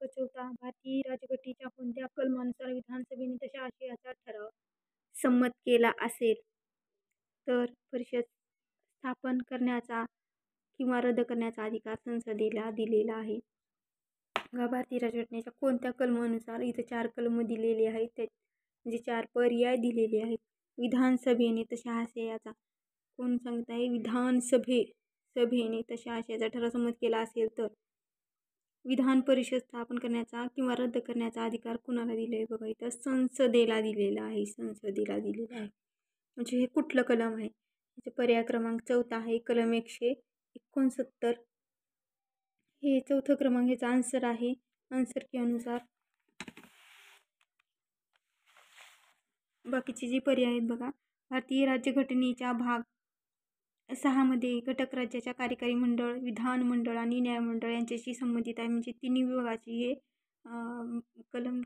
क्रमांक 14 भारतीय राज्यघटनेच्या कोणत्या कलमानुसार विधानसभेने तशा आशयाचा ठराव संमत केला असेल तर परिषद स्थापन करण्याचा किंवा रद्द करण्याचा अधिकार संसदेला दिलेला आहे. भारतीय राज्यघटनेच्या कोणत्या कलमानुसार, इथं 4 कलम दिलेले आहेत, म्हणजे 4 पर्याय दिलेले आहेत. विधानसभेने तशा आशयाचा, कोण सांगत आहे, विधानसभेने तशा आशयाचा ठराव संमत केला असेल तर विधान परिषद स्थापन करण्याचा किंवा रद्द करण्याचा अधिकार कुणाला दिला आहे? बघा इथं संसदेला दिलेला आहे. संसदेला दिलेला आहे. म्हणजे हे कुठलं कलम आहे? याचे पर्याय क्रमांक 4 आहे, कलम 169. हे 4थं क्रमांक याचा आन्सर आहे. आन्सर की अनुसार बाकीचे जे पर्याय आहेत बघा, भारतीय राज्यघटनेच्या भाग 6 मध्ये घटक राज्याच्या कार्यकारी मंडळ, विधान मंडळ आणि न्यायमंडळ यांच्याशी संबंधित आहे. म्हणजे तिन्ही विभागाची हे कलम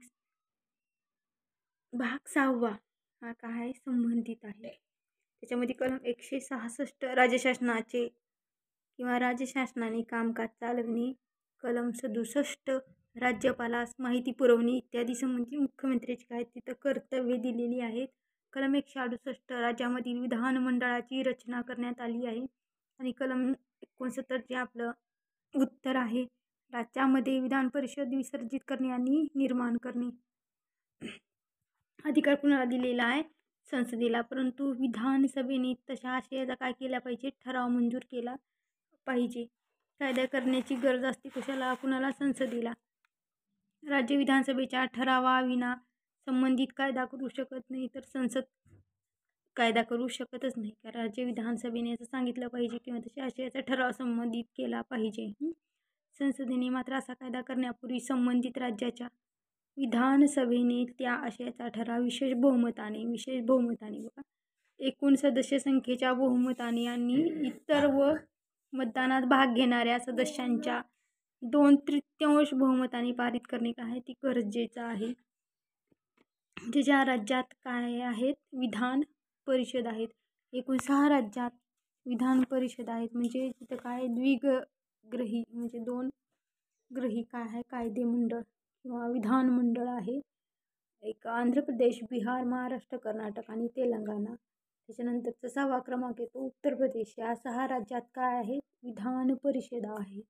भाग 6 हा काय संबंधित आहे. त्याच्यामध्ये कलम 166 राज्यशासनाचे किंवा राज्यशासनाने कामकाज चालवणे, कलम 67 राज्यपालास माहिती पुरवणे इत्यादी संबंधित मुख्यमंत्र्याची काय तिथं कर्तव्ये दिलेली आहेत. कलम 168 राज्यामधील विधानमंडळाची रचना करण्यात आली आहे. आणि कलम 69 जे आपलं उत्तर आहे, राज्यामध्ये विधान परिषद विसर्जित करणे आणि निर्माण करणे अधिकार कुणाला दिलेला आहे? संसदेला. परंतु विधानसभेने तशा आशयाचा काय केला पाहिजे? ठराव मंजूर केला पाहिजे. कायदा करण्याची गरज असते कशाला? कुणाला? संसदेला. राज्य विधानसभेच्या ठरावाविना संबंधित कायदा करू शकत नाही, तर संसद कायदा करू शकतच नाही. कारण राज्य विधानसभेने असं सांगितलं पाहिजे किंवा तशा आशयाचा ठराव संबंधित केला पाहिजे. संसदेने मात्र असा कायदा करण्यापूर्वी संबंधित राज्याच्या विधानसभेने त्या आशयाचा ठराव विशेष बहुमताने बघा, एकूण सदस्य संख्येच्या बहुमताने आणि इतर व मतदानात भाग घेणाऱ्या सदस्यांच्या 2/3 बहुमताने पारित करणे काय आहे, ती गरजेचं आहे. म्हणजे ज्या राज्यात काय आहेत, विधान परिषद आहेत, एकूण 6 राज्यात विधान परिषद आहेत. म्हणजे तिथं काय द्विग्रही म्हणजे 2 ग्रही काय आहे, कायदे मंडळ किंवा विधान मंडळ आहे. एक आंध्र प्रदेश, बिहार, महाराष्ट्र, कर्नाटक आणि तेलंगणा. त्याच्यानंतरचा 6वा क्रमांक येतो उत्तर प्रदेश. या 6 राज्यात काय आहेत, विधान परिषदा आहेत.